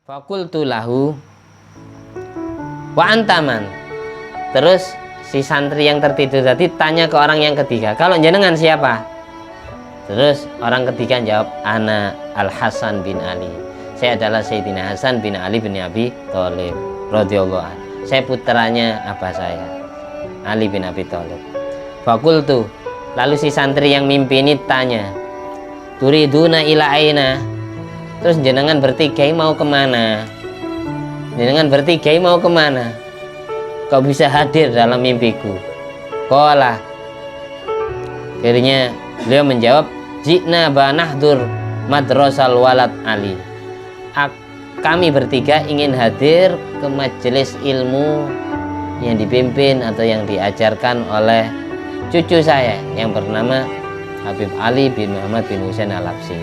Fakultu lahu wa antaman. Terus si santri yang tertidur tadi tanya ke orang yang ketiga, kalau jenengan siapa? Terus orang ketiga jawab, ana Al Hasan bin Ali. Saya adalah Sayyidina Hasan bin Ali bin Abi Thalib radhiyallahu anhu. Saya putranya abah saya, Ali bin Abi Thalib. Fakultu, lalu si santri yang mimpi ini tanya, turiduna ila aina? Terus jenengan bertiga mau kemana? Jenengan bertiga mau kemana? Kau bisa hadir dalam mimpiku? Qala, akhirnya beliau menjawab, jikna banahdur madrasal walad Ali. Kami bertiga ingin hadir ke majelis ilmu yang dipimpin atau yang diajarkan oleh cucu saya yang bernama Habib Ali bin Muhammad bin Husain Al-Habsyi,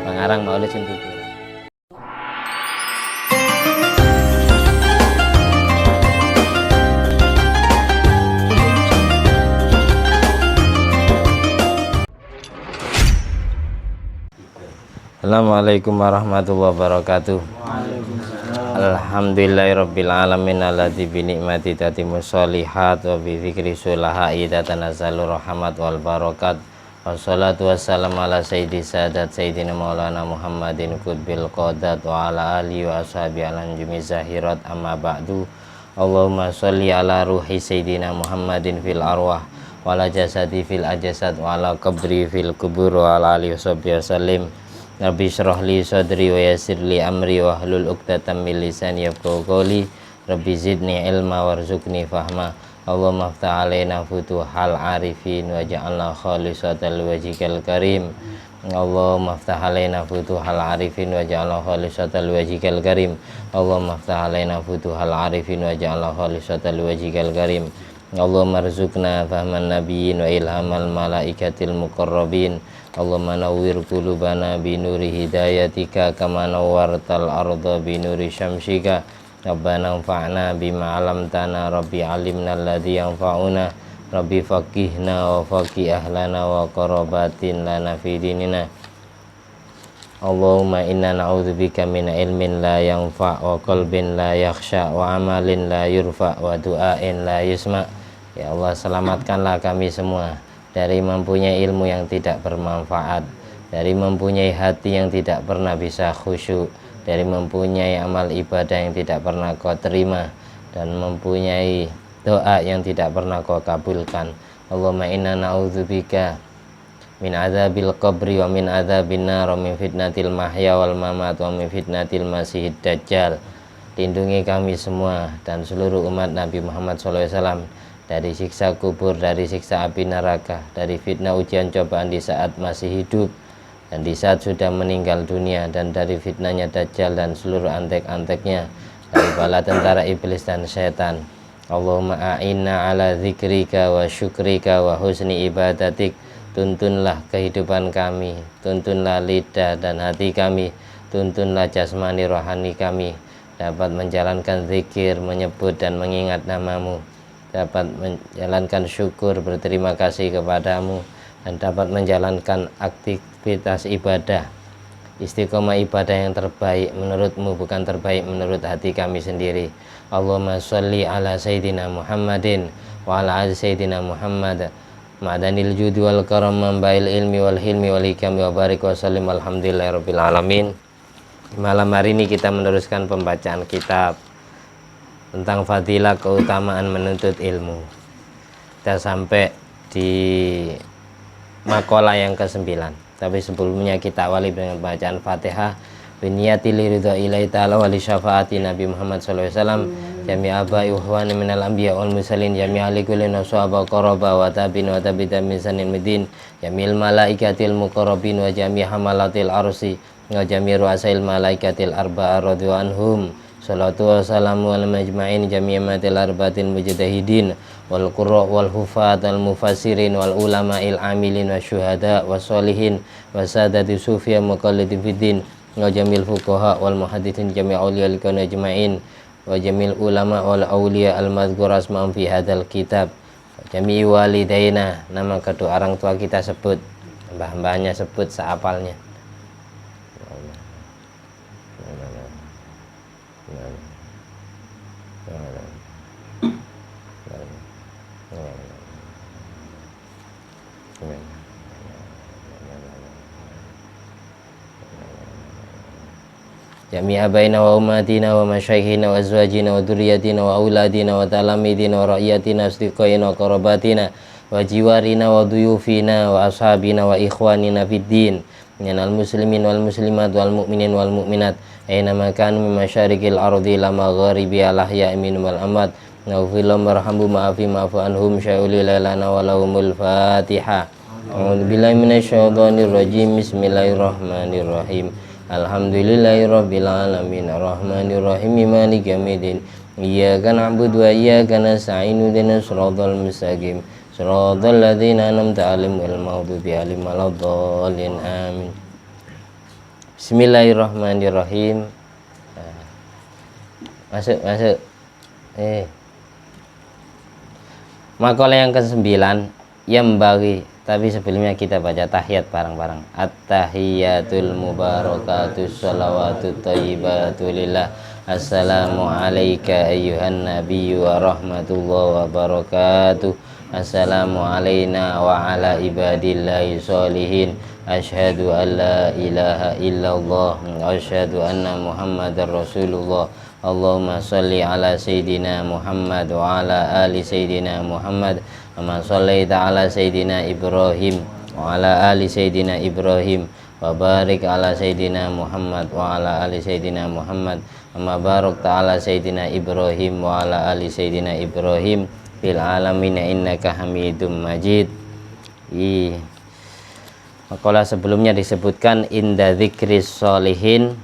pengarang Maulid Simpudu. Assalamualaikum warahmatullahi wabarakatuh. Alhamdulillahirabbil alamin alladzi bi ni'mati tatimmus sholihat wa bi dzikri sulahai tatanazzalu rahmat wal barakat. Wassalatu wassalamu ala sayyidi sadat sayyidina maulana Muhammadin qutbil qadat wa ala alihi wa ashabi alanjumi zahirat amma ba'du. Allahumma sholli ala ruhi sayyidina Muhammadin fil arwah wa ala jasadi fil ajasad wa ala qabri fil kubur wa ala alihi washabbihi wasallim. Rabbi syrah li sadri wa yassir li amri wa hlul 'uqdatam min lisani yafqahu qawli. Rabbi zidni ilma warzuqni fahma. Allahumma aftah alaina futuhal arifin wa ja'alna khalisatan liwajhikal karim. Allahumma aftah alaina futuhal arifin wa ja'alna khalisatan liwajhikal karim. Allahumma aftah alaina futuhal arifin wa ja'alna khalisatan liwajhikal karim. Allahumma arzuqna fahman nabiyyin wa ilhamal malaikatil muqarrabin. Allahumma nawwir qulubana binuri hidayatika kama nawwartal arda binuri syamsika. Rabbana anfa'na bima 'allamtana, Rabbi 'allimna alladzi yanfa'una, Rabbi faqihna wa faqih ahlana wa qarabatin lana fi dinina. Allahumma inna na'udzubika min ilmin la yanfa' wa qalbin la yakhsha wa amalin la yurfa' wa du'ain la yusma'. Ya Allah, selamatkanlah kami semua dari mempunyai ilmu yang tidak bermanfaat, dari mempunyai hati yang tidak pernah bisa khusyuk, dari mempunyai amal ibadah yang tidak pernah kau terima, dan mempunyai doa yang tidak pernah kau kabulkan. Allahumma inna na'udzubika min adzabil qabri wa min adzabin nar wa min fitnatil mahya wal mamat wa min fitnatil masihid dajjal. Lindungi kami semua dan seluruh umat Nabi Muhammad SAW dari siksa kubur, dari siksa api neraka, dari fitnah ujian cobaan di saat masih hidup dan di saat sudah meninggal dunia, dan dari fitnahnya Dajjal dan seluruh antek-anteknya, dari bala tentara iblis dan setan. Allahumma a'inna ala zikrika wa syukrika wa husni ibadatik. Tuntunlah kehidupan kami, tuntunlah lidah dan hati kami, tuntunlah jasmani rohani kami dapat menjalankan zikir, menyebut dan mengingat namamu, dapat menjalankan syukur berterima kasih kepadamu, dan dapat menjalankan aktivitas ibadah istiqomah ibadah yang terbaik menurutmu, bukan terbaik menurut hati kami sendiri. Allahumma sholli ala sayyidina Muhammadin wa ala ali sayyidina Muhammad ma'danil judi wal karam mambail ilmi wal hilmi wal hikami wa barik wa sallim alhamdulillahirabbil alamin. Malam hari ini kita meneruskan pembacaan kitab tentang fadilah keutamaan menuntut ilmu. Kita sampai di makalah yang ke-9. Tapi sebelumnya kita awali dengan bacaan Fatihah. Biniyati liridha ilahi ta'ala wa li syafaati Nabi Muhammad SAW jami'a abai uhwani minal anbiya wal musalin jami'a likulin waswaba qaraba wa tabin wa tabita min sanin midin jami'il malaikatil muqarrabin wa jami'a hamalatil arsi wa jami'a ru'asail malaikatil arba'a radhu anhum. Salatu wassalamu ala majma'in jami'atil arbatil mujtahidin wal qurra wal hufat al mufassirin wal ulama'il amilin wa syuhada wa sholihin wa sadati sufiya muqallidin fiddin wa jamil fuqaha wal muhaddithin jami' awliya al-kawn ajma'in wa jamil ulama wal awliya al-madhkur asma'um fi hadal kitab wa jami'i walidaina. Nama kedua orang tua kita sebut, mbah-mbahnya sebut seapalnya. Jami'a baina wa ummatina wa masyayikhina wa azwajina wa dhurriyyatina wa auladina wa talamidina wa ra'yatina asdiqaina wa qarabatina wa jiwarina wa duyufina wa ashabina wa ikhwanina fid din minal muslimin wal muslimat wal mu'minin wal mu'minat aina ma kanu min masyariqil ardi ila magharibi al ahya'i minhum wal amwat naghfirhum warhamhum ma'afu anhum sya'uli lana wa lahumul fatihah. A'udzu billahi minasyaitonir rajim. Bismillahirrahmanirrahim. Alhamdulillahirabbil alamin arrahmanir rahim maliki yaumiddin iyyaka na'budu wa iyyaka nasta'in ihdinas siratal mustaqim siratal ladzina an'amta 'alaihim ghairil maghdubi 'alaihim waladdallin amin. Bismillahirrahmanirrahim. Masuk. Makalah yang ke-9 yang bagi, tapi sebelumnya kita baca tahiyat bareng-bareng. At-tahiyatul mubarakatus salawatut thayyibatu lillah. Assalamu alayka ayyuhan nabiyyu wa rahmatullahi wa barakatuh. Assalamu alayna wa ala ibadillahi sholihin. Asyhadu an la ilaha illallah wa asyhadu anna muhammadar rasulullah. Allahumma salli ala sayyidina Muhammad wa ala ali sayyidina Muhammad kama shallaita ala sayyidina Ibrahim wa ala ali sayyidina Ibrahim wa barik ala sayyidina Muhammad wa ala ali sayyidina Muhammad kama barakta ala sayyidina Ibrahim wa ala ali sayyidina Ibrahim fil alamin innaka Hamidum Majid. Makalah sebelumnya disebutkan inda dzikris sholihin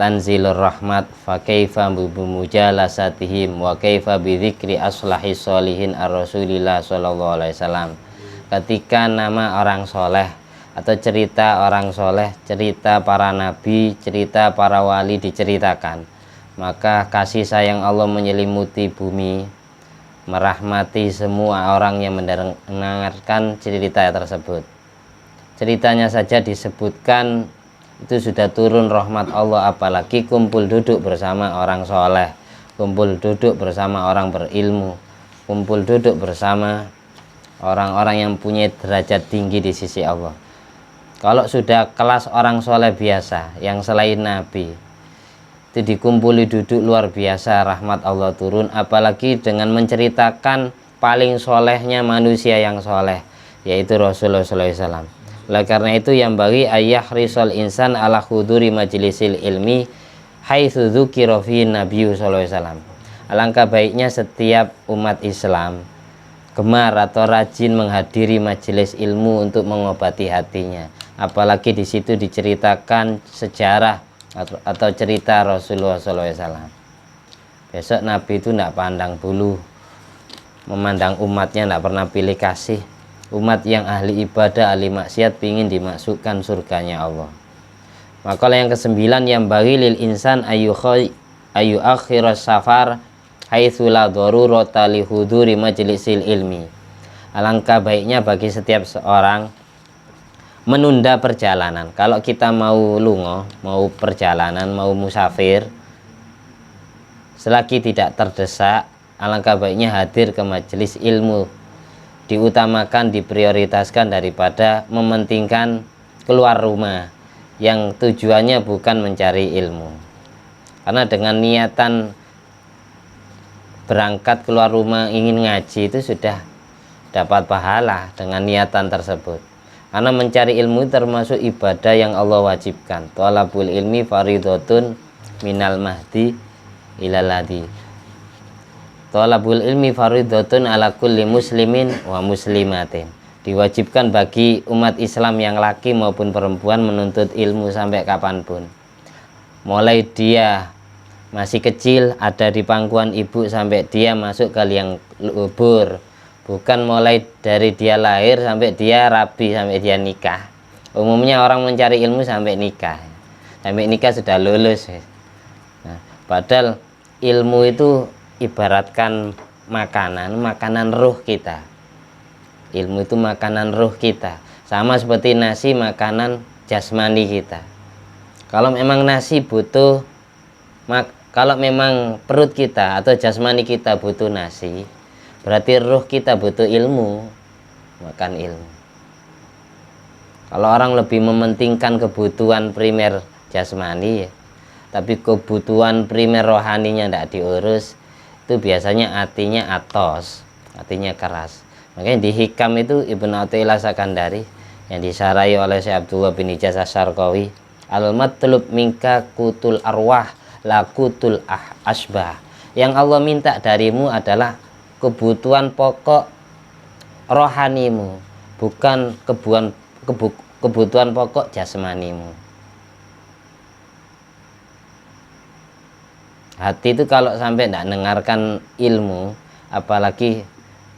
tanzilur rahmat fa kaifa bimujalasatihim wa kaifa bidzikri aslahis sholihin ar-rasulillah sallallahu alaihi wasallam. Ketika nama orang soleh atau cerita orang soleh, cerita para nabi, cerita para wali diceritakan, maka kasih sayang Allah menyelimuti bumi, merahmati semua orang yang mendengarkan cerita tersebut. Ceritanya saja disebutkan itu sudah turun rahmat Allah, apalagi kumpul duduk bersama orang soleh, kumpul duduk bersama orang berilmu, kumpul duduk bersama orang-orang yang punya derajat tinggi di sisi Allah. Kalau sudah kelas orang soleh biasa yang selain Nabi itu dikumpuli duduk, luar biasa rahmat Allah turun, apalagi dengan menceritakan paling solehnya manusia yang soleh, yaitu Rasulullah SAW. Oleh karena itu yang bagi ayah risol insan ala khuduri majlisil ilmi haitsu dzukira fi nabiyyu sallallahu alaihi wasallam. Alangkah baiknya setiap umat Islam gemar atau rajin menghadiri majelis ilmu untuk mengobati hatinya, apalagi di situ diceritakan sejarah atau cerita Rasulullah sallallahu alaihi wasallam. Besok Nabi itu tidak pandang bulu, memandang umatnya, tidak pernah pilih kasih. Umat yang ahli ibadah, ahli maksiat, ingin dimasukkan surganya Allah. Makalah yang ke-9 yang bagi lil insan ayu akhiras safar haitsu la darurata li huduri majlisil ilmi. Alangkah baiknya bagi setiap seorang menunda perjalanan. Kalau kita mau lungo, mau perjalanan, mau musafir, selagi tidak terdesak, alangkah baiknya hadir ke majelis ilmu. Diutamakan, diprioritaskan daripada mementingkan keluar rumah yang tujuannya bukan mencari ilmu. Karena dengan niatan berangkat keluar rumah ingin ngaji itu sudah dapat pahala dengan niatan tersebut. Karena mencari ilmu termasuk ibadah yang Allah wajibkan. Thalabul ilmi faridotun minal mahdi ilal ladi. Thalabul ilmi faridotun ala kulli muslimin wa muslimatin. Diwajibkan bagi umat Islam yang laki maupun perempuan menuntut ilmu sampai kapanpun. Mulai dia masih kecil ada di pangkuan ibu sampai dia masuk ke liang kubur. Bukan mulai dari dia lahir sampai dia rabi, sampai dia nikah. Umumnya orang mencari ilmu sampai nikah. Sampai nikah sudah lulus. Nah, padahal ilmu itu ibaratkan makanan ruh kita. Ilmu itu makanan ruh kita, sama seperti nasi makanan jasmani kita. Kalau memang nasi butuh Kalau memang perut kita atau jasmani kita butuh nasi, berarti ruh kita butuh ilmu, makan ilmu. Kalau orang lebih mementingkan kebutuhan primer jasmani ya, tapi kebutuhan primer rohaninya tidak diurus, itu biasanya hatinya atos, hatinya keras. Makanya di Hikam itu Ibnu Athaillah Sakandari yang disarai oleh Syekh Abdullah bin Ijaz Asy-Syarqawi, al-matlub minka kutul arwah la kutul asbah. Yang Allah minta darimu adalah kebutuhan pokok rohanimu, bukan kebutuhan pokok jasmanimu. Hati itu kalau sampai tidak dengarkan ilmu, apalagi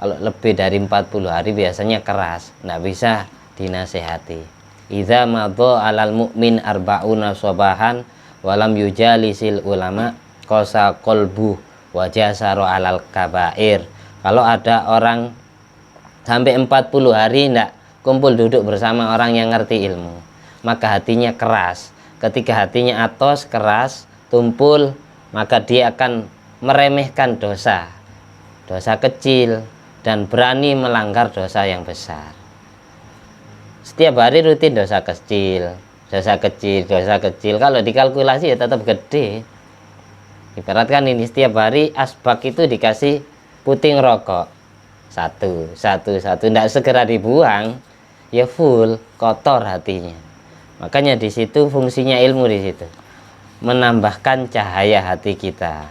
kalau lebih dari 40 hari biasanya keras, tidak bisa dinasehati. Idza madha 'alal mu'min arba'una sabahan walam yujalisil ulama qasa qalbu wa jasaru 'alal kabair. Kalau ada orang sampai 40 hari tidak kumpul duduk bersama orang yang ngerti ilmu, maka hatinya keras. Ketika hatinya atos, keras, tumpul, maka dia akan meremehkan dosa kecil dan berani melanggar dosa yang besar. Setiap hari rutin dosa kecil. Kalau dikalkulasi ya tetap gede. Ibaratkan ini setiap hari asbak itu dikasih puting rokok satu, tidak segera dibuang, ya full kotor hatinya. Makanya di situ fungsinya ilmu di situ, menambahkan cahaya hati kita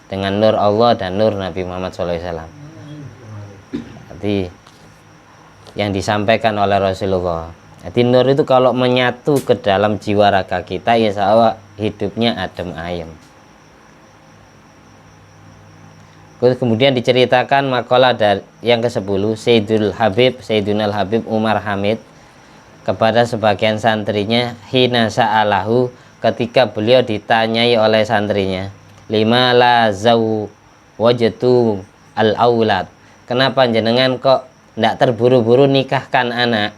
dengan nur Allah dan nur Nabi Muhammad SAW. Jadi yang disampaikan oleh Rasulullah. Jadi nur itu kalau menyatu ke dalam jiwa raga kita, insya Allah hidupnya adem ayem. Kemudian diceritakan makalah yang ke-10 Sayyidunal Habib Umar Hamid kepada sebagian santrinya hina sa'alahu, ketika beliau ditanyai oleh santrinya, lima la zau wajatu al aulad, kenapa jenengan kok tidak terburu-buru nikahkan anak,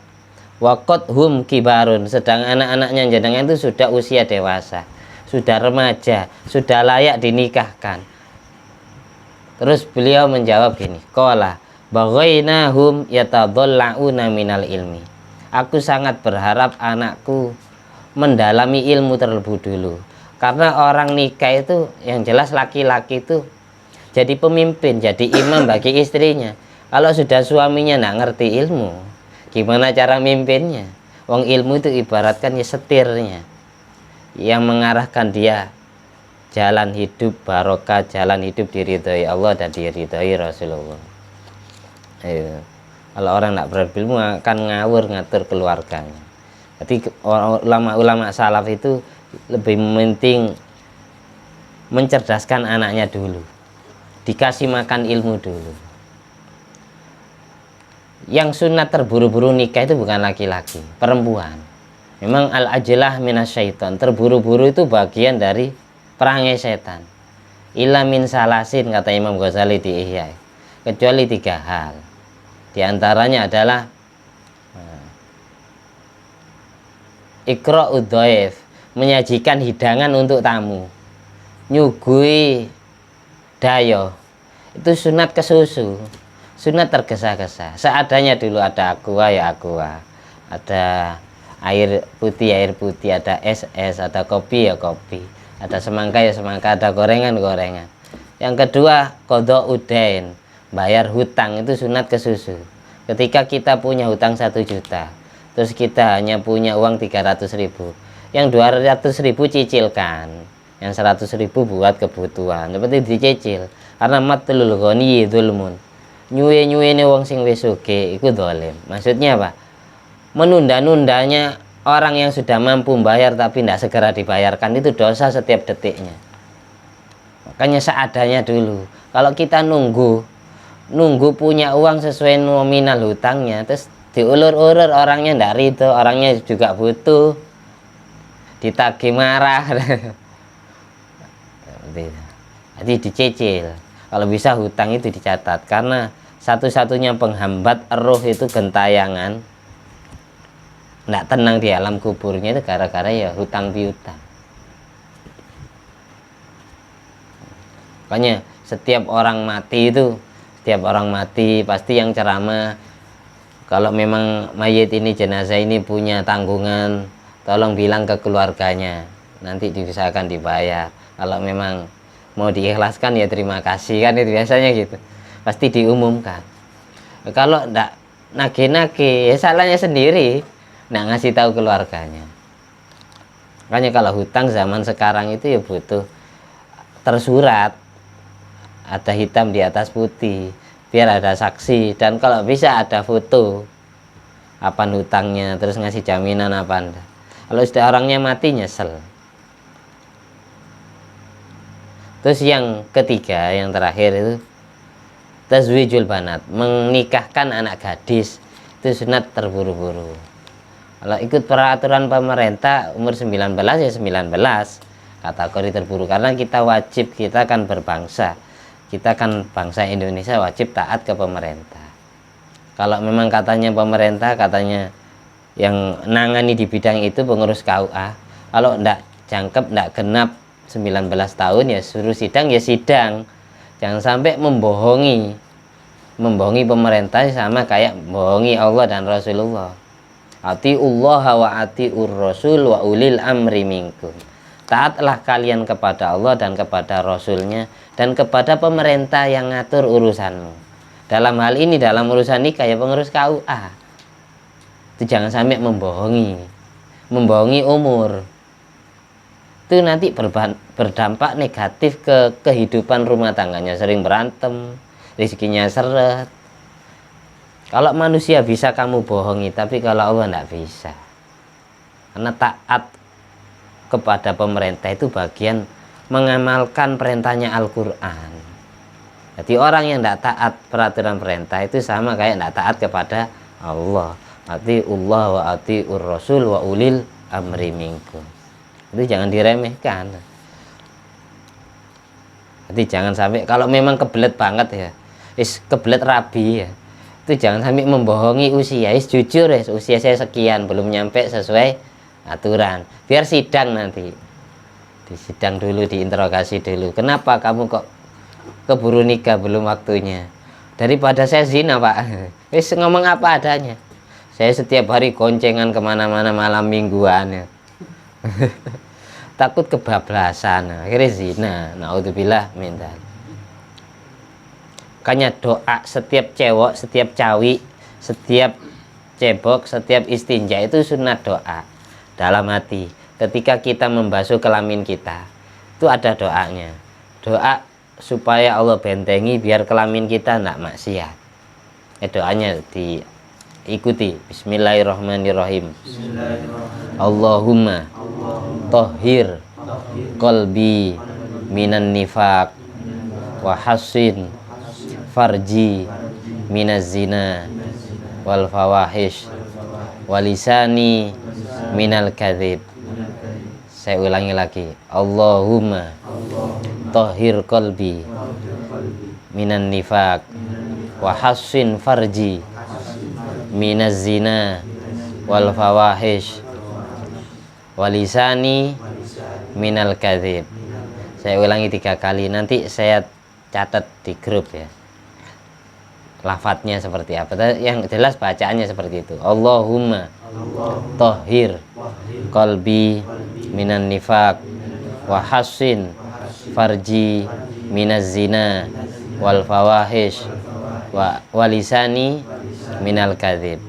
wakot hum kibarun, sedang anak-anaknya jenengan itu sudah usia dewasa, sudah remaja, sudah layak dinikahkan. Terus beliau menjawab gini, qala baghainahum yatadalla'una minal ilmi, aku sangat berharap anakku mendalami ilmu terlebih dulu, karena orang nikah itu yang jelas laki-laki itu jadi pemimpin, jadi imam bagi istrinya. Kalau sudah suaminya tidak ngerti ilmu, gimana cara mimpinnya? Wong ilmu itu ibaratkan ya setirnya yang mengarahkan dia jalan hidup barokah, jalan hidup diridhoi Allah dan diridhoi Rasulullah. Ayo. Kalau orang tidak berilmu akan ngawur ngatur keluarganya. Jadi ulama-ulama salaf itu lebih penting mencerdaskan anaknya dulu, dikasih makan ilmu dulu. Yang sunat terburu-buru nikah itu bukan laki-laki, perempuan. Memang al-ajlah minasyaiton, terburu-buru itu bagian dari perangai setan. Illa min salasin, kata Imam Ghazali di Ihya, kecuali 3 hal. Di antaranya adalah ikra'ud dhaif, menyajikan hidangan untuk tamu, nyugui dayo, itu sunat kesusu, sunat tergesa-gesa, seadanya dulu. Ada aqua ya aqua, ada air putih ya air putih, ada es, ada kopi ya kopi, ada semangka ya semangka, ada gorengan. Yang kedua qadha udain, bayar hutang, itu sunat kesusu. Ketika kita punya hutang 1 juta, terus kita hanya punya uang 300.000, yang 200.000 cicilkan, yang 100.000 buat kebutuhan, seperti dicicil. Karena matlul ghani dzulmun, nyuwe-nyuwene wong sing wis sugih iku dolim. Maksudnya apa? Menunda-nundanya orang yang sudah mampu bayar tapi tidak segera dibayarkan, itu dosa setiap detiknya. Makanya seadanya dulu. Kalau kita nunggu punya uang sesuai nominal hutangnya, terus diulur-ulur, orangnya tidak ridho, orangnya juga butuh, ditagih marah. Jadi dicicil. Kalau bisa hutang itu dicatat, karena satu-satunya penghambat roh itu gentayangan, tidak tenang di alam kuburnya itu gara-gara ya hutang piutang. Makanya setiap orang mati pasti yang ceramah, kalau memang mayit ini, jenazah ini punya tanggungan, tolong bilang ke keluarganya, nanti diusahakan dibayar. Kalau memang mau diikhlaskan ya terima kasih, kan itu biasanya gitu, pasti diumumkan. Kalau ndak nagih-nagih ya salahnya sendiri, nggak ngasih tahu keluarganya. Makanya kalau hutang zaman sekarang itu ya butuh tersurat, ada hitam di atas putih, biar ada saksi, dan kalau bisa ada foto apa hutangnya, terus ngasih jaminan apa anda. Kalau sudah orangnya mati nyesel. Terus yang ketiga, yang terakhir itu tazwijul banat, menikahkan anak gadis, itu sunat terburu-buru. Kalau ikut peraturan pemerintah umur 19 ya 19, kategori terburu, karena kita wajib, kita kan berbangsa, kita kan bangsa Indonesia, wajib taat ke pemerintah. Kalau memang katanya pemerintah, katanya yang nangani di bidang itu pengurus KUA, kalau ndak jangkep, ndak genap 19 tahun ya suruh sidang ya sidang. Jangan sampai membohongi pemerintah, sama kayak membohongi Allah dan Rasulullah. Atiullah wa atiur rasul wa ulil amri minkum. Taatlah kalian kepada Allah dan kepada Rasulnya dan kepada pemerintah yang ngatur urusanmu. Dalam hal ini, dalam urusan nikah ya pengurus KUA. Itu jangan sampai membohongi umur. Itu nanti berdampak negatif ke kehidupan rumah tangganya, sering berantem, rezekinya seret. Kalau manusia bisa kamu bohongi, tapi kalau Allah tidak bisa. Karena taat kepada pemerintah itu bagian mengamalkan perintahnya Al-Quran. Jadi orang yang tidak taat peraturan perintah itu sama kayak tidak taat kepada Allah. Atiullah wa atiur rasul wa ulil amri minkum. Itu jangan diremehkan. Jadi jangan sampai, kalau memang kebelet banget ya, kebelet rabi ya, itu jangan sampai membohongi usia. Jujur ya, usia saya sekian, belum nyampe sesuai aturan, biar sidang nanti, disidang dulu, diinterogasi dulu, kenapa kamu kok keburu nikah belum waktunya, daripada saya zina pak. Ngomong apa adanya, saya setiap hari goncengan kemana-mana malam mingguan ya. Takut kebablasan, akhirnya zina, naudzubillah min dzalik. Makanya doa setiap cewek, setiap cawi, setiap cebok, setiap istinja itu sunat doa dalam hati. Ketika kita membasuh kelamin kita, itu ada doanya. Doa supaya Allah bentengi biar kelamin kita tidak maksiat. Doanya diikuti. Bismillahirrahmanirrahim. Allahumma tohhir qalbi minan nifaq wa hassin farji minaz zina wal fawahish walisani minal kadhib. Saya ulangi lagi. Allahumma tohhir qalbi minan nifaq wa hassin farji minaz zina wal fawahish walisani minal kadhib. Saya ulangi 3 kali, nanti saya catat di grup ya, lafadznya seperti apa, yang jelas bacaannya seperti itu. Allahumma tohhir qalbi minan nifaq wa hassin farji minaz zina wal fawahish walisani minal kadhib.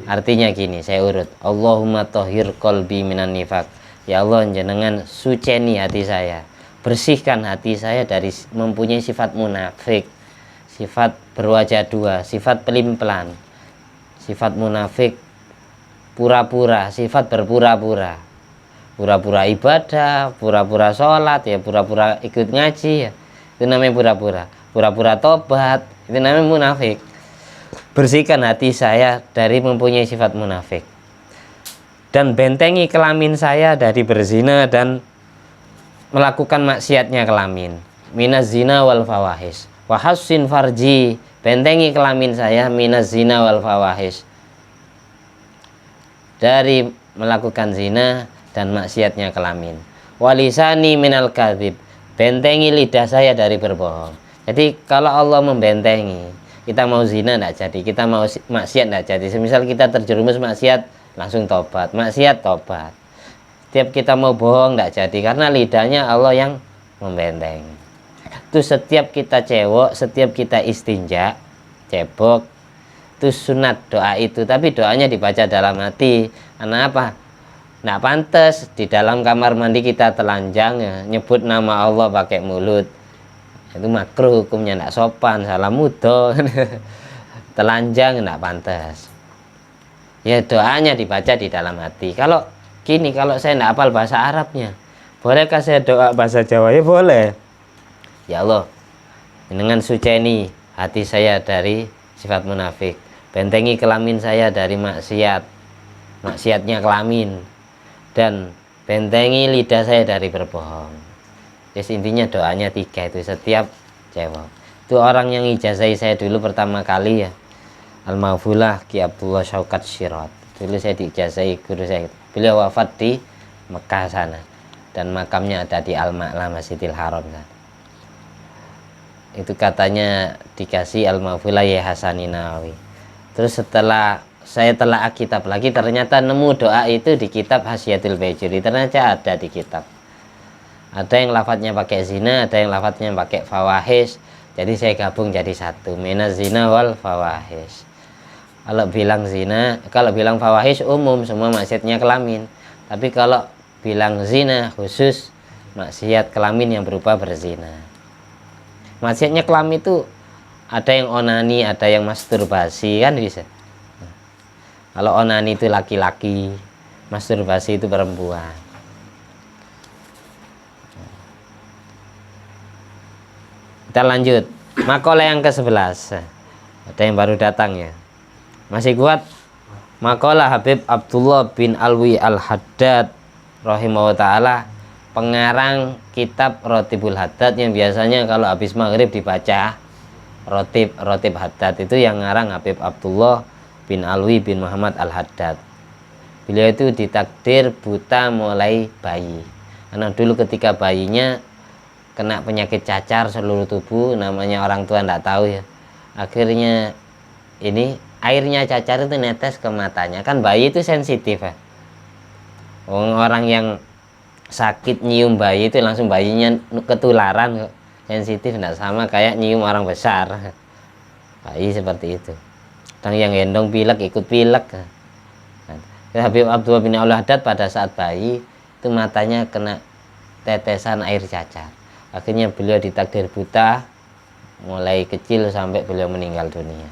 Artinya gini, saya urut. Allahumma tohhir qalbi minan nifaq. Ya Allah, jenengan suceni hati saya, bersihkan hati saya dari mempunyai sifat munafik, sifat berwajah dua, sifat pelin-pelan, sifat munafik, pura-pura, sifat berpura-pura, pura-pura ibadah, pura-pura sholat ya, pura-pura ikut ngaji ya, itu namanya pura-pura. Pura-pura tobat, itu namanya munafik. Bersihkan hati saya dari mempunyai sifat munafik, dan bentengi kelamin saya dari berzina dan melakukan maksiatnya kelamin. Minaz zina wal fawahish wa hassin farji, bentengi kelamin saya minaz zina wal fawahish, dari melakukan zina dan maksiatnya kelamin. Walisani minal kadhib, bentengi lidah saya dari berbohong. Jadi kalau Allah membentengi, kita mau zina tidak jadi, kita mau maksiat tidak jadi. Semisal kita terjerumus maksiat, langsung tobat, maksiat tobat. Setiap kita mau bohong tidak jadi, karena lidahnya Allah yang membentengi. Itu setiap kita cewek, setiap kita istinja, cebok, itu sunat doa itu. Tapi doanya dibaca dalam hati. Karena apa? Nggak pantas di dalam kamar mandi kita telanjang ya, nyebut nama Allah pakai mulut. Itu makruh hukumnya, nggak sopan, salah mudo. Telanjang nggak pantas. Ya doanya dibaca di dalam hati. Kalau gini, kalau saya nggak hafal bahasa Arabnya, bolehkah saya doa bahasa Jawa? Ya boleh. Ya Allah, dengan suceni hati saya dari sifat munafik, bentengi kelamin saya dari maksiat, maksiatnya kelamin, dan bentengi lidah saya dari berbohong. Jadi intinya doanya 3 itu setiap cewek. Itu orang yang ijazahi saya dulu pertama kali ya, Al-Ma'fulah Ki Abdullah Syaukat Syirat. Dulu saya diijazahi guru saya. Beliau wafat di Mekah sana, dan makamnya ada di Al-Ma'la Masjidil Haram sana. Itu katanya dikasih Al-Ma'fulah ya Hasani Nawawi. Terus setelah saya telah kitab lagi, ternyata nemu doa itu di kitab Hasyiatul Bajuri. Ternyata ada di kitab. Ada yang lafadznya pakai zina, ada yang lafadznya pakai fawahish. Jadi saya gabung jadi satu, minaz zina wal fawahish. Kalau bilang zina, kalau bilang fawahish umum, semua maksiatnya kelamin. Tapi kalau bilang zina khusus maksiat kelamin yang berupa berzina. Maksiatnya kelamin itu ada yang onani, ada yang masturbasi, kan bisa. Kalau onani itu laki-laki, masturbasi itu perempuan. Kita lanjut, makalah yang ke-11. Ada yang baru datang ya, masih kuat. Makalah Habib Abdullah bin Alwi Al-Haddad rahimahullah ta'ala, pengarang kitab Rotibul Haddad, yang biasanya kalau habis maghrib dibaca Rotib Haddad. Itu yang ngarang Habib Abdullah bin Alwi bin Muhammad Al-Haddad. Beliau itu ditakdir buta mulai bayi, karena dulu ketika bayinya kena penyakit cacar seluruh tubuh, namanya orang tua nggak tahu ya. Akhirnya ini airnya cacar itu netes ke matanya, kan bayi itu sensitif ya. Orang yang sakit nyium bayi itu langsung bayinya ketularan, sensitif, nggak sama kayak nyium orang besar. Bayi seperti itu. Dan yang gendong pilek ikut pilek. Habib Abdullah bin Al-Haddad pada saat bayi itu matanya kena tetesan air cacar. Akhirnya beliau ditakdir buta mulai kecil sampai beliau meninggal dunia.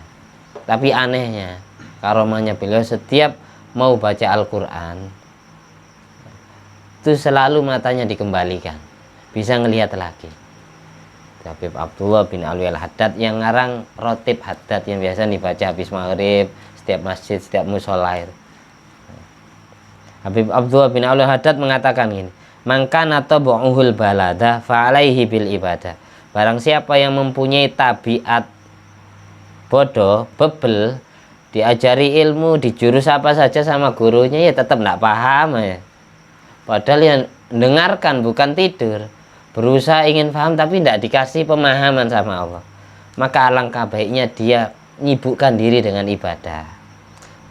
Tapi anehnya, karomahnya beliau setiap mau baca Al-Quran itu selalu matanya dikembalikan, bisa ngelihat lagi. Habib Abdullah bin Alwi Al-Haddad yang ngarang Rotib Haddad, yang biasa dibaca habis maghrib setiap masjid, setiap musholair. Habib Abdullah bin Alwi Al-Haddad mengatakan ini, mangkana tabu'uhul balada fa'alaihi bil ibadah. Barang siapa yang mempunyai tabiat bodoh, bebel, diajari ilmu di jurus apa saja sama gurunya, ya tetap tidak paham ya. Padahal yang dengarkan bukan tidur, berusaha ingin paham tapi tidak dikasih pemahaman sama Allah. Maka alangkah baiknya dia nyibukkan diri dengan ibadah.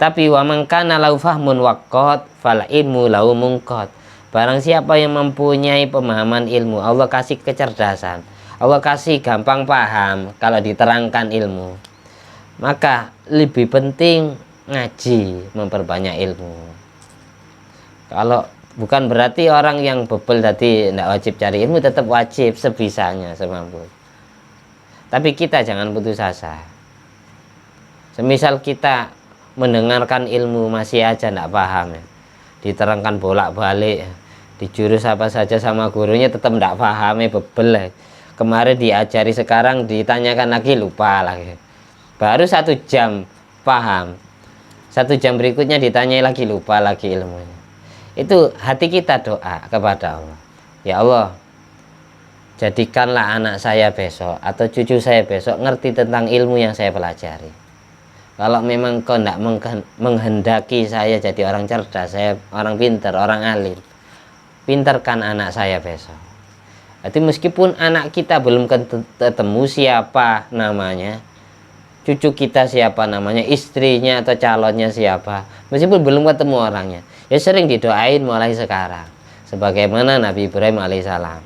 Tapi wa mangkana lau fahmun waqat fal ilmu lau mungqat. Barang siapa yang mempunyai pemahaman ilmu, Allah kasih kecerdasan, Allah kasih gampang paham kalau diterangkan ilmu, maka lebih penting ngaji, memperbanyak ilmu. Kalau bukan berarti orang yang bebel tadi tidak wajib cari ilmu, tetap wajib sebisanya, semampu. Tapi kita jangan putus asa. Semisal kita mendengarkan ilmu masih aja tidak paham ya, diterangkan bolak-balik, di jurus apa saja sama gurunya tetap tidak paham ya, bebel ya. Kemarin diajari, sekarang ditanyakan lagi lupa lagi. Baru 1 jam paham, 1 jam berikutnya ditanyai lagi lupa lagi ilmunya. Itu hati kita doa kepada Allah, ya Allah, jadikanlah anak saya besok atau cucu saya besok ngerti tentang ilmu yang saya pelajari. Kalau memang kau tidak menghendaki saya jadi orang cerdas, saya orang pintar, orang alim, pintarkan anak saya besok. Jadi meskipun anak kita belum ketemu siapa namanya, cucu kita siapa namanya, istrinya atau calonnya siapa, meskipun belum ketemu orangnya, ya sering didoain mulai sekarang. Sebagaimana Nabi Ibrahim alaihissalam.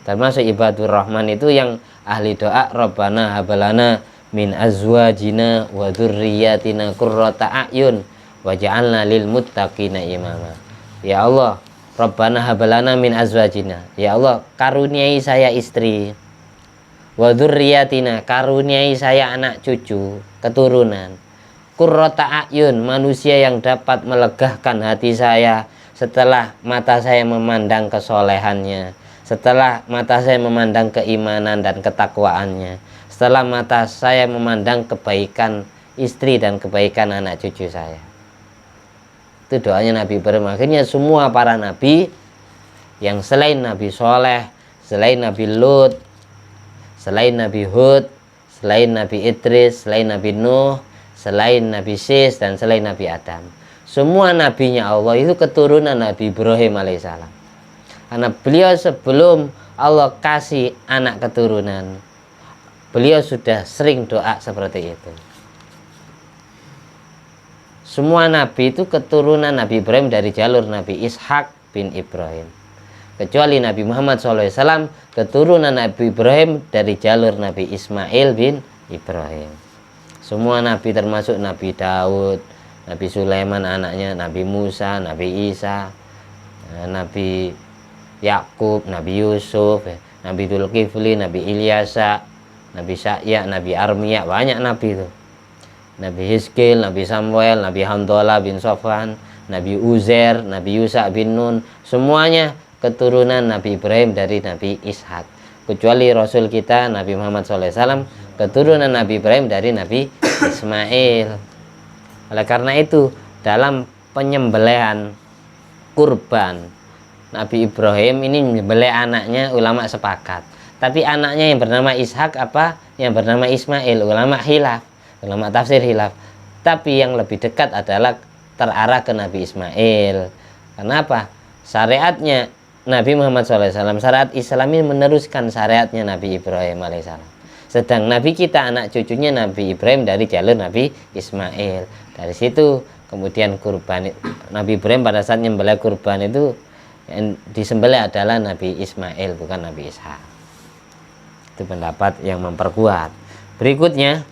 Termasuk ibadur rahman itu yang ahli doa, Rabbana habalana min azwajina wa dzurriyyatina qurrata a'yun waj'alna lil muttaqina imama. Ya Allah, Rabbana habalana min azwajina. Ya Allah, karuniai saya istri. Wa dzurriyyatina, karuniai saya anak cucu, keturunan. Qurrata a'yun, manusia yang dapat melegahkan hati saya setelah mata saya memandang kesolehannya, setelah mata saya memandang keimanan dan ketakwaannya, setelah mata saya memandang kebaikan istri dan kebaikan anak cucu saya. Itu doanya Nabi Ibrahim. Akhirnya semua para nabi yang selain Nabi Soleh, selain Nabi Lut, selain Nabi Hud, selain Nabi Idris, selain Nabi Nuh, selain Nabi Sis, dan selain Nabi Adam, semua nabinya Allah itu keturunan Nabi Ibrahim alaihissalam. Karena beliau sebelum Allah kasih anak keturunan, beliau sudah sering doa seperti itu. Semua nabi itu keturunan Nabi Ibrahim dari jalur Nabi Ishak bin Ibrahim. Kecuali Nabi Muhammad SAW keturunan Nabi Ibrahim dari jalur Nabi Ismail bin Ibrahim. Semua nabi termasuk Nabi Daud, Nabi Sulaiman anaknya, Nabi Musa, Nabi Isa, Nabi Yakub, Nabi Yusuf, Nabi Dzulkifli, Nabi Ilyasa, Nabi Sa'ya, Nabi Armiya, banyak nabi itu. Nabi Hizkil, Nabi Samuel, Nabi Hamdalah bin Sofwan, Nabi Uzair, Nabi Yusa bin Nun, semuanya keturunan Nabi Ibrahim dari Nabi Ishak. Kecuali Rasul kita Nabi Muhammad SAW keturunan Nabi Ibrahim dari Nabi Ismail. Oleh karena itu dalam penyembelihan kurban Nabi Ibrahim ini menyembelih anaknya, ulama sepakat. Tapi anaknya yang bernama Ishak apa yang bernama Ismail, ulama khilaf, ulama tafsir khilaf. Tapi yang lebih dekat adalah terarah ke Nabi Ismail. Kenapa? Syariatnya Nabi Muhammad SAW, syariat Islam ini meneruskan syariatnya Nabi Ibrahim alaihissalam. Sedang Nabi kita anak cucunya Nabi Ibrahim dari jalur Nabi Ismail. Dari situ kemudian kurban Nabi Ibrahim pada saat menyembelih kurban itu yang disembelih adalah Nabi Ismail, bukan Nabi Ishak. Itu pendapat yang memperkuat. Berikutnya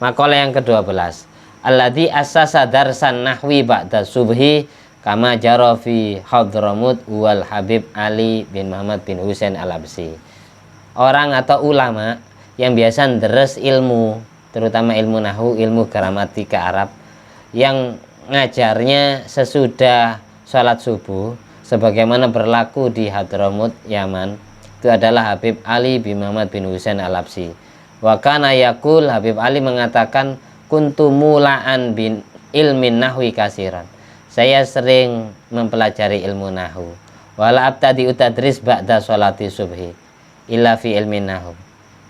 makalah yang ke-12, alladzi assasa darsan nahwi ba'da subhi kama jara fi Hadramut wal Habib Ali bin Muhammad bin Husain al-Absi. Orang atau ulama yang biasa deres ilmu, terutama ilmu nahwu, ilmu gramatika Arab, yang ngajarnya sesudah sholat subuh sebagaimana berlaku di Hadramut Yaman, itu adalah Habib Ali bin Muhammad bin Husain al-Absi. Wa kana yaqul, Habib Ali mengatakan, kuntu mula'an bin ilmin nahwi kasiran, saya sering mempelajari ilmu nahwu. Wala abtadi utadris ba'da sholati subhi illa fi ilmin nahwu.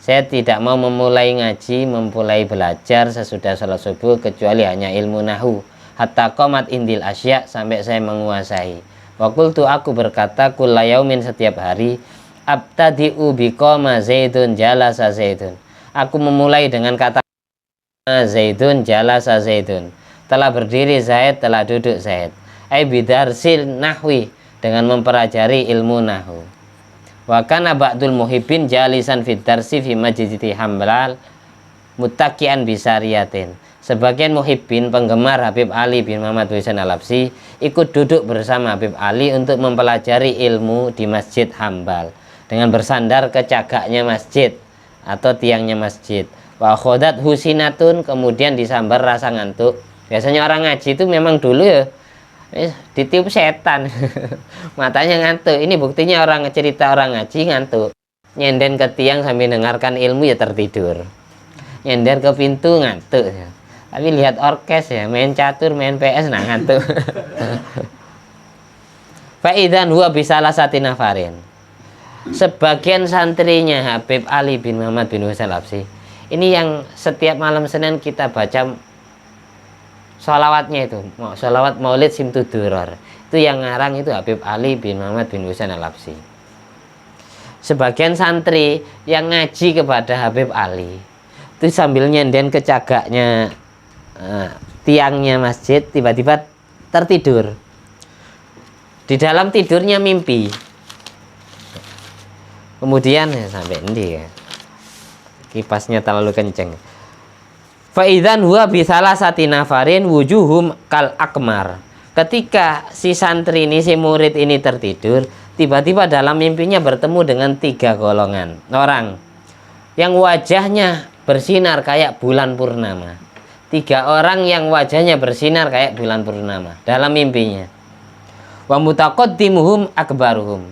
Saya tidak mau memulai ngaji, memulai belajar sesudah sholat subuh kecuali hanya ilmu nahwu. Hatta qomat indil asya, sampai saya menguasai. Wa qultu, aku berkata, kulla yaumin, setiap hari, abtadi'u biqoma zaidun jalasa zaidun. Aku memulai dengan kata zaidun jalasa zaidun. Telah berdiri Zaid, telah duduk Zaid. Ai bidarsil nahwi, dengan mempelajari ilmu nahwu. Wa kana ba'dul muhibbin jalisan fid darsi fi majlisi Hambalal muttaqian bisariyatin. Sebagian muhibbin, penggemar Habib Ali bin Muhammad Husain al-Absi, ikut duduk bersama Habib Ali untuk mempelajari ilmu di Masjid Hambal dengan bersandar ke cagaknya masjid atau tiangnya masjid. Wa khodat husinatun, kemudian disambar rasa ngantuk. Biasanya orang ngaji itu memang dulu ya ditiup setan. Matanya ngantuk. Ini buktinya orang cerita orang ngaji ngantuk. Nyenden ke tiang sambil dengarkan ilmu ya tertidur. Nyender ke pintu ngantuk. Tapi lihat orkes ya, main catur, main PS nah ngantuk. Faidan huwa bisalah satinafarin. Sebagian santrinya Habib Ali bin Muhammad bin Husain al-Absi, ini yang setiap malam Senin kita baca sholawatnya itu, sholawat maulid simtuduror, itu yang ngarang itu Habib Ali bin Muhammad bin Husain al-Absi. sebagian santri yang ngaji kepada Habib Ali itu sambil nyenden ke cagaknya tiangnya masjid, tiba-tiba tertidur. Di dalam tidurnya mimpi. Kemudian sampai ini ya, kipasnya terlalu kenceng. Fa'idzan huwa bisalasati nafarin wujuhum kal akmar. Ketika si santri ini, si murid ini tertidur, tiba-tiba dalam mimpinya bertemu dengan 3 golongan orang yang wajahnya bersinar kayak bulan purnama. 3 orang yang wajahnya bersinar kayak bulan purnama dalam mimpinya. Wa mutaqaddimuhum akbaruhum.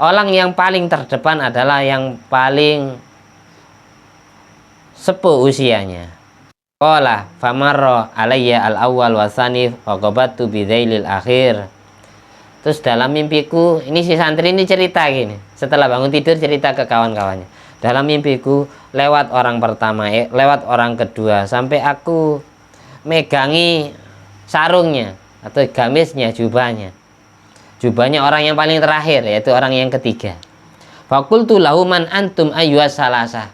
Orang yang paling terdepan adalah yang paling sepuh usianya. Qala famarra alayya al-awwal wa tsanif wa qabattu bidzailil akhir. Terus dalam mimpiku, ini si santri ini cerita gini. Setelah bangun tidur cerita ke kawan-kawannya. Dalam mimpiku lewat orang pertama, lewat orang kedua, sampai aku megangi sarungnya atau gamisnya, jubahnya. Jubahnya orang yang paling terakhir, yaitu orang yang ketiga. Fakultu lahu man antum ayyuhas salasah.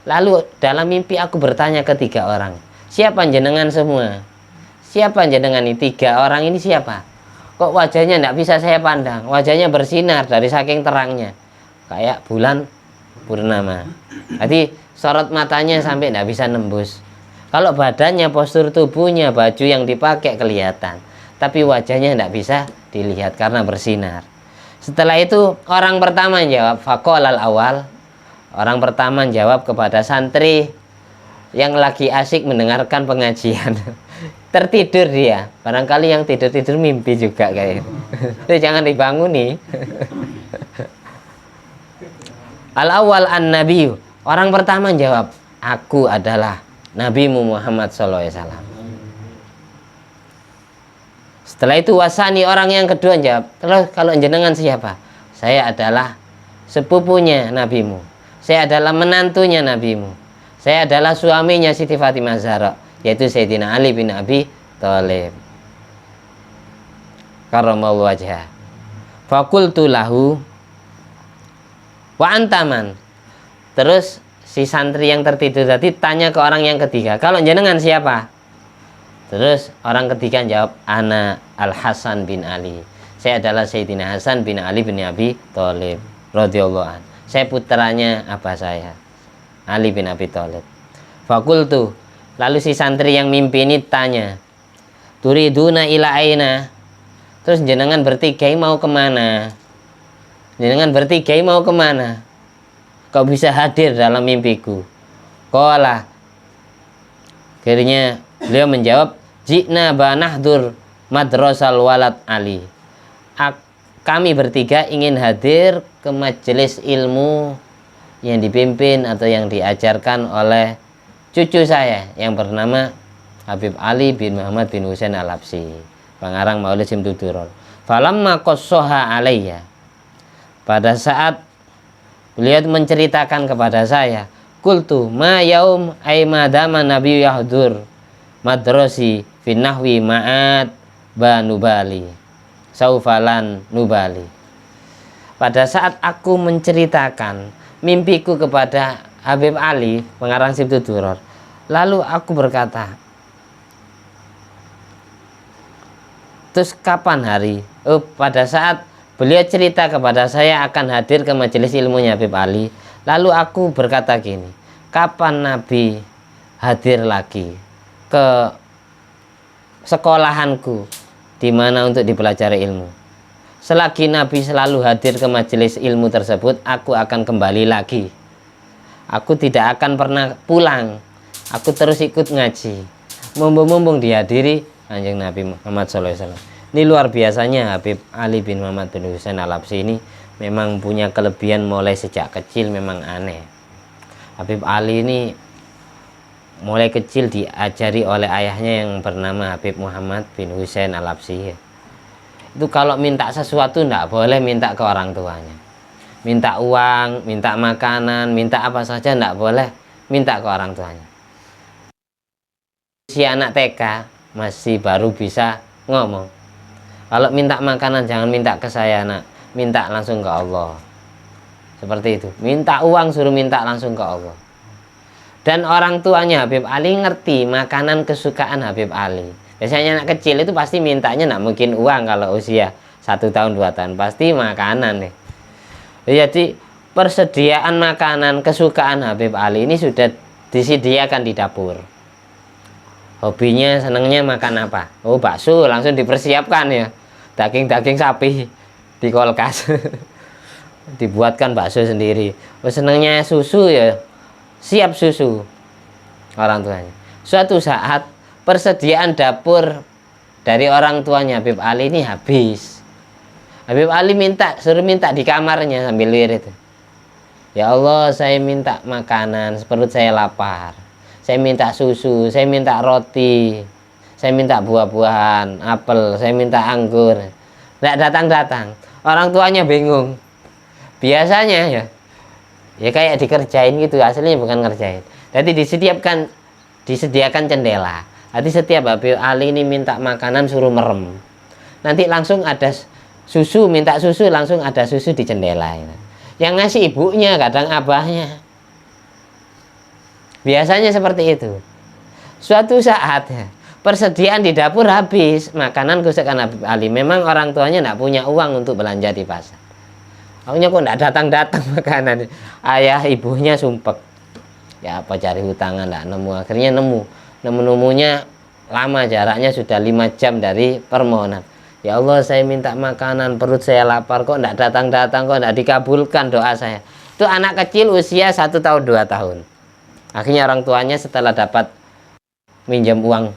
Lalu dalam mimpi aku bertanya ke 3 orang, siapa jenengan semua? Siapa jenengan ini? 3 orang ini siapa? Kok wajahnya tidak bisa saya pandang? Wajahnya bersinar dari saking terangnya, kayak bulan purnama. Jadi sorot matanya sampai tidak bisa nembus. Kalau badannya, postur tubuhnya, baju yang dipakai kelihatan, tapi wajahnya tidak bisa dilihat karena bersinar. Setelah itu orang pertama jawab, faqalal awal. Orang pertama jawab kepada santri yang lagi asik mendengarkan pengajian. Tertidur dia. Barangkali yang tidur-tidur mimpi juga kayak itu. Jangan dibanguni. Al awal an nabiyu. Orang pertama jawab, aku adalah Nabimu Muhammad SAW. Setelah itu wasani, orang yang kedua jawab, terus kalau jenengan siapa? Saya adalah sepupunya nabimu. Saya adalah menantunya nabimu. Saya adalah suaminya Siti Fatimah Zahra, yaitu Sayyidina Ali bin Abi Thalib karramallahu wajhah. Fakultu lahu wa antaman. Terus si santri yang tertidur tadi tanya ke orang yang ketiga, kalau jenengan siapa? Terus orang ketiga jawab, ana Al-Hasan bin Ali. Saya adalah Sayyidina Hasan bin Ali bin Abi Thalib radhiyallahu anhu. Saya putranya abah saya, Ali bin Abi Thalib. Fakultu. Lalu si santri yang mimpi ini tanya, turiduna ila aina. Terus jenengan bertiga mau kemana? Jenengan bertiga mau kemana? Kau bisa hadir dalam mimpiku? Qala. Akhirnya beliau menjawab, jikna banahdur madrasal walad Ali. Kami bertiga ingin hadir ke majelis ilmu yang dipimpin atau yang diajarkan oleh cucu saya yang bernama Habib Ali bin Muhammad bin Husain Al-Habsyi, pengarang Maulid Simtuduror. Falamma qassaha alayya. Pada saat beliau menceritakan kepada saya, qultu ma yaum ay madama nabi yahdur madrasi fi nahwi ma'at banubali saufalan nubali. Pada saat aku menceritakan mimpiku kepada Habib Ali, pengarang Simtuduror, lalu aku berkata, terus kapan hari? Pada saat beliau cerita kepada saya akan hadir ke majelis ilmunya Habib Ali, lalu aku berkata gini, kapan Nabi hadir lagi ke sekolahanku di mana untuk dipelajari ilmu? Selagi Nabi selalu hadir ke majelis ilmu tersebut, aku akan kembali lagi. Aku tidak akan pernah pulang. Aku terus ikut ngaji. Mumpung dihadiri Kanjeng Nabi Muhammad SAW. Ini luar biasanya Habib Ali bin Muhammad bin Husain Al-Habsyi ini memang punya kelebihan mulai sejak kecil, memang aneh. Habib Ali ini mulai kecil diajari oleh ayahnya yang bernama Habib Muhammad bin Husain Al-Habsyi. Itu kalau minta sesuatu tidak boleh minta ke orang tuanya. Minta uang, minta makanan, minta apa saja tidak boleh minta ke orang tuanya. Si anak TK masih baru bisa ngomong. Kalau minta makanan jangan minta ke saya nak, minta langsung ke Allah. Seperti itu, minta uang suruh minta langsung ke Allah. Dan orang tuanya Habib Ali ngerti makanan kesukaan Habib Ali. Biasanya anak kecil itu pasti mintanya nggak mungkin uang kalau usia 1 tahun 2 tahun, pasti makanan nih. Jadi persediaan makanan kesukaan Habib Ali ini sudah disediakan di dapur. Hobinya senangnya makan apa? Oh, bakso, langsung dipersiapkan ya. Daging-daging sapi di kulkas. Dibuatkan bakso sendiri. Oh, senangnya susu ya, siap susu orang tuanya. Suatu saat persediaan dapur dari orang tuanya Habib Ali ini habis. Habib Ali suruh minta di kamarnya sambil lirik. Ya Allah, saya minta makanan, perut saya lapar. Saya minta susu, saya minta roti, saya minta buah-buahan, apel, saya minta anggur. Nggak datang-datang. Orang tuanya bingung. Biasanya ya kayak dikerjain gitu, aslinya bukan ngerjain. Jadi disediakan jendela. Jadi setiap Habib Ali ini minta makanan suruh merem. Nanti langsung ada susu, minta susu langsung ada susu di jendela. Yang ngasih ibunya, kadang abahnya. Biasanya seperti itu. Suatu saat ya, persediaan di dapur habis, makanan kesukaan Habib Ali. Memang orang tuanya tidak punya uang untuk belanja di pasar. Akhirnya kok tidak datang-datang makanan. Ayah ibunya sumpek. Ya apa cari hutangan tidak nemu. Akhirnya nemunya lama, jaraknya sudah 5 jam dari permohonan. Ya Allah, saya minta makanan, perut saya lapar, kok tidak datang-datang, kok tidak dikabulkan doa saya. Itu anak kecil usia 1 tahun 2 tahun. Akhirnya orang tuanya setelah dapat minjam uang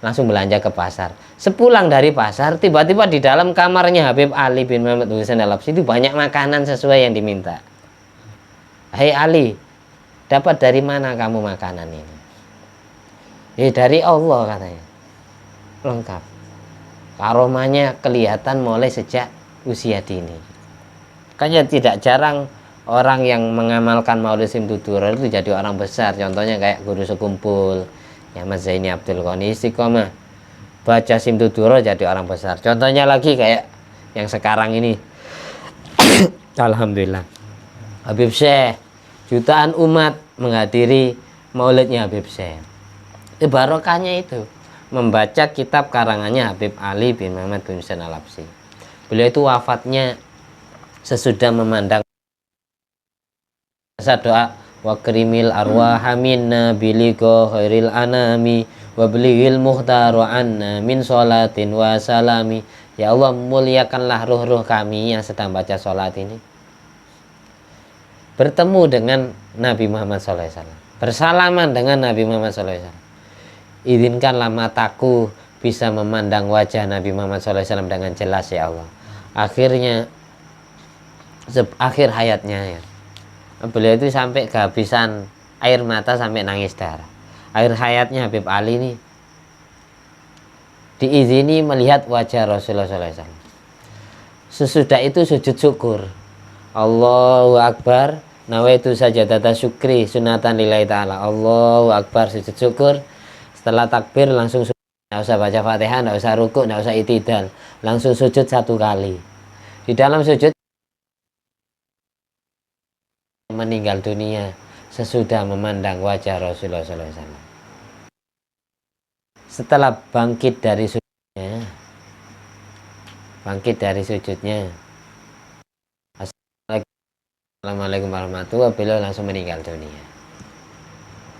langsung belanja ke pasar. Sepulang dari pasar, tiba-tiba di dalam kamarnya Habib Ali bin Muhammad Husain Al-Habsyi itu banyak makanan sesuai yang diminta. Hai Ali, dapat dari mana kamu makanan ini? Dari Allah katanya. Lengkap. Karomahnya kelihatan mulai sejak usia dini. Makanya tidak jarang orang yang mengamalkan Maulid Simtuduror itu jadi orang besar. Contohnya kayak guru sekumpul ya Mas Zaini Abdul Qani Istiqomah, baca Simtuduror jadi orang besar. Contohnya lagi kayak yang sekarang ini. Alhamdulillah, Habib Syekh, jutaan umat menghadiri maulidnya Habib Syekh. Barokahnya itu membaca kitab karangannya Habib Ali bin Muhammad bin Husain Al-Habsyi. Beliau itu wafatnya sesudah memandang doa wa krimil arwah minna biliko khairil anami wa belighil muhtar wa anna min sholatin wa salami. Ya Allah, muliakanlah ruh-ruh kami yang sedang baca sholat ini, bertemu dengan Nabi Muhammad SAW, bersalaman dengan Nabi Muhammad SAW. Izinkanlah mataku bisa memandang wajah Nabi Muhammad SAW dengan jelas ya Allah. Akhirnya akhir hayatnya ya, beliau itu sampai kehabisan air mata, sampai nangis darah. Akhir hayatnya Habib Ali ini diizini melihat wajah Rasulullah SAW. Sesudah itu sujud syukur. Allahu Akbar, nawaitu sajadata syukri sunatan lillahi ta'ala. Allahu Akbar, sujud syukur. Setelah takbir langsung sujud. Nggak usah baca Fatihah, nggak usah rukuk, nggak usah itidal. Langsung sujud 1 kali. Di dalam sujud meninggal dunia sesudah memandang wajah Rasulullah SAW. Setelah bangkit dari sujudnya, Assalamualaikum warahmatullahi wabarakatuh, beliau langsung meninggal dunia.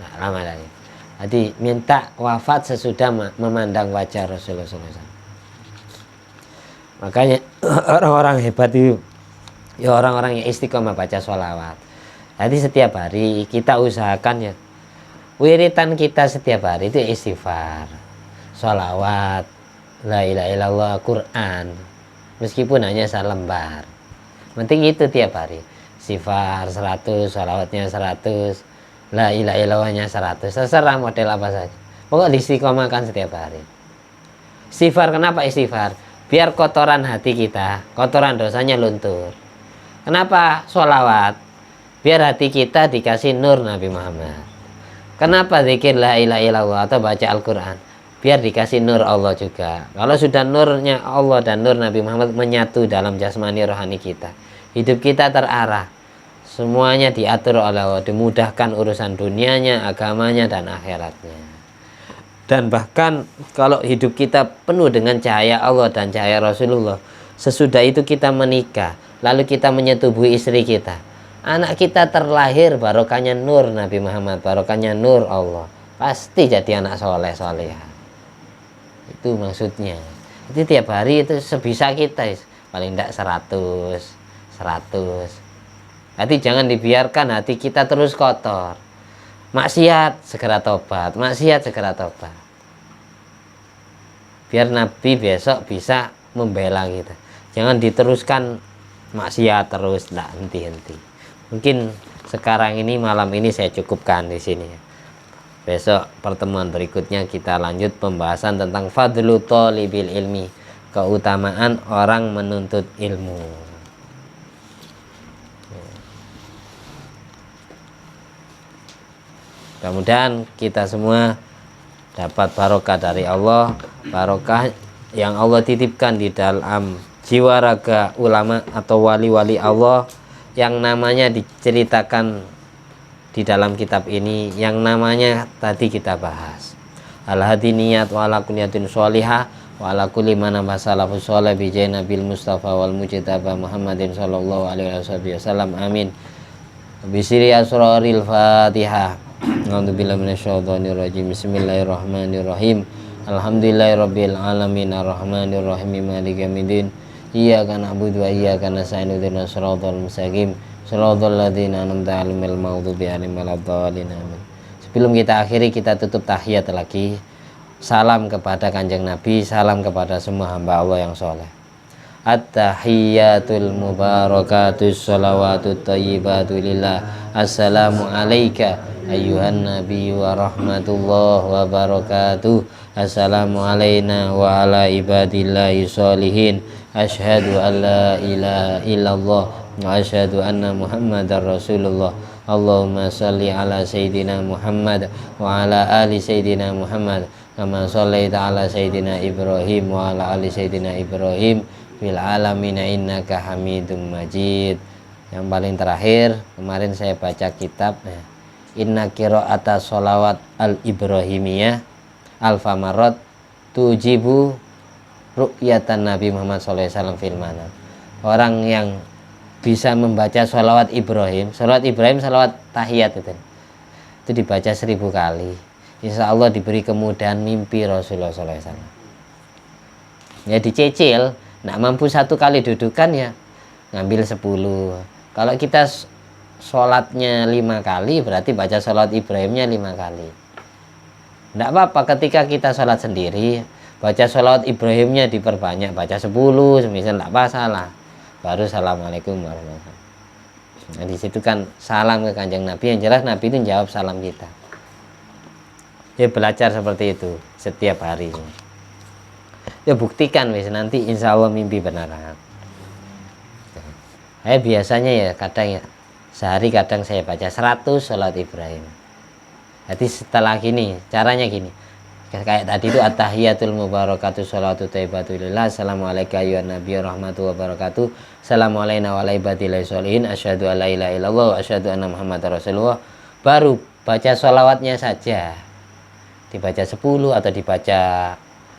Nah, lama tadi. Jadi minta wafat sesudah memandang wajah Rasulullah SAW. Makanya orang-orang hebat itu ya orang-orang yang istiqomah baca sholawat. Jadi setiap hari kita usahakan ya, wiritan kita setiap hari itu istighfar, sholawat, la ilaha illallah, Quran, meskipun hanya selembar. Penting itu tiap hari. Istighfar 100, sholawatnya 100, la ilaha illallahnya 100. Terserah model apa saja. Pokok diistiqomahkan setiap hari. Istighfar, kenapa istighfar? Biar kotoran hati kita, kotoran dosanya luntur. Kenapa sholawat? Biar hati kita dikasih nur Nabi Muhammad. Kenapa zikir la ilaha illallah atau baca Al-Quran? Biar dikasih nur Allah juga. Kalau sudah nurnya Allah dan nur Nabi Muhammad menyatu dalam jasmani rohani kita, hidup kita terarah. Semuanya diatur oleh Allah, dimudahkan urusan dunianya, agamanya, dan akhiratnya. Dan bahkan kalau hidup kita penuh dengan cahaya Allah dan cahaya Rasulullah, sesudah itu kita menikah, lalu kita menyetubuhi istri kita, anak kita terlahir barokahnya nur Nabi Muhammad, barokahnya nur Allah, pasti jadi anak soleh solehah. Itu maksudnya. Jadi tiap hari itu sebisa kita, paling tidak 100. Hati jangan dibiarkan hati kita terus kotor. Maksiat segera tobat, maksiat segera tobat. Biar Nabi besok bisa membela kita. Jangan diteruskan maksiat terus, tidak henti-henti. Mungkin sekarang ini, malam ini saya cukupkan di sini. Besok pertemuan berikutnya kita lanjut pembahasan tentang fadlu thalibil ilmi, keutamaan orang menuntut ilmu. Mudah-mudahan kita semua dapat barokah dari Allah, barokah yang Allah titipkan di dalam jiwa raga ulama atau wali-wali Allah yang namanya diceritakan di dalam kitab ini, yang namanya tadi kita bahas. Al-hadi niyat wa ala kunyatin sholihah wa ala kulli man salafus sholih bi Nabil Mustafa wal Mujtaba Muhammadin sallallahu alaihi wasallam. Amin. Bisiri asraril Fatihah. A'udzubillahi minasyaitonir rajim. Bismillahirrahmanirrahim. Alhamdulillahirabbil alamin arrahmanir rahim maliki yaumiddin. Iyyaka na'budu wa iyyaka nasta'in ihdinas siratal mustaqim. Shiratal ladzina an'amta 'alaihim ghairil maghdubi 'alaihim waladdallin. Amin. Sebelum kita akhiri, kita tutup tahiyat lagi. Salam kepada Kanjeng Nabi, salam kepada semua hamba Allah yang soleh. At-tahiyyatul mubarakatus sholawatut thayyibatu lillah. Assalamu alayka ayyuhan nabiyyu wa rahmatullahi wa barakatuh. Assalamu alayna wa ala ibadillahi sholihin. Asyhadu an la ilaha illallah wa asyhadu anna muhammadar rasulullah. Allahumma salli ala sayyidina Muhammad wa ala ali sayyidina Muhammad kama shallaita ala sayyidina Ibrahim wa ala ali sayyidina Ibrahim fil alamin innaka hamidum majid. Yang paling terakhir, kemarin saya baca kitab Inna qira'ata sholawat al-Ibrahimiyah al-famarot tujibu ru'yatan Nabi Muhammad SAW fil manam. Orang yang bisa membaca sholawat Ibrahim, sholawat tahiyat itu dibaca 1000 kali, insya Allah diberi kemudahan mimpi Rasulullah SAW. Ya dicicil, nak mampu 1 kali dudukan ya ngambil 10. Kalau kita sholatnya 5 kali, berarti baca sholat Ibrahimnya 5 kali. Tidak apa-apa ketika kita sholat sendiri, baca sholat Ibrahimnya diperbanyak, baca 10 semisal, tidak masalah. Baru assalamualaikum warahmatullahi wabarakatuh. Nah, di situ kan salam ke Kanjeng Nabi, yang jelas Nabi itu jawab salam kita. Ya belajar seperti itu setiap hari. Ya buktikan wis, nanti insya Allah mimpi benaran. Biasanya ya kadang ya sehari kadang saya baca 100 sholat Ibrahim. Jadi setelah gini, caranya gini. Kayak tadi itu at-tahiyatul mubarakatuh sholatu thayyibatu lillah. Assalamualaikum ayyuhan nabiy rahmatullahi wabarakatuh. Assalamu alayna wa ala ibadillahi sholihin. Asyhadu an la ilaha illallah wa asyhadu anna muhammadar rasulullah. Baru baca sholawatnya saja. Dibaca 10 atau dibaca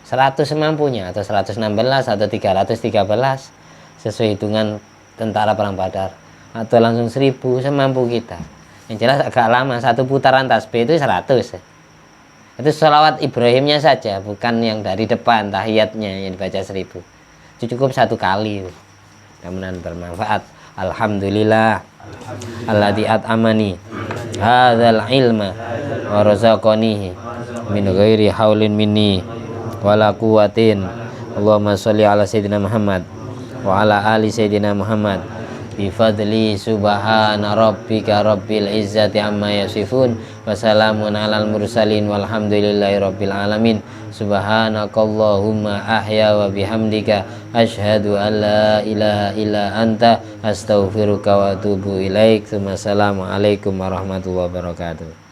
100 semampunya, atau 116 atau 313 sesuai hitungan tentara perang Badar, atau langsung 1000 semampu kita. Yang jelas agak lama, 1 putaran tasbih itu 100. Itu sholawat Ibrahimnya saja, bukan yang dari depan tahiyatnya yang dibaca 1000. Itu cukup 1 kali. Mudah-mudahan bermanfaat. Alhamdulillah alladzi at'amani hadzal ilma wa razaqanihi min ghairi haulin minni wala quwwatin. Allahumma sholli ala sayyidina Muhammad wa ala ali sayyidina Muhammad bi fadli subhana rabbika rabbil izzati amma yasifun wa salamun alal mursalin walhamdulillahi rabbil alamin. Subhanakallahumma ahya wa bihamdika asyhadu an la ilaha illa anta astaghfiruka wa atubu ilaik. Assalamualaikum warahmatullahi wabarakatuh.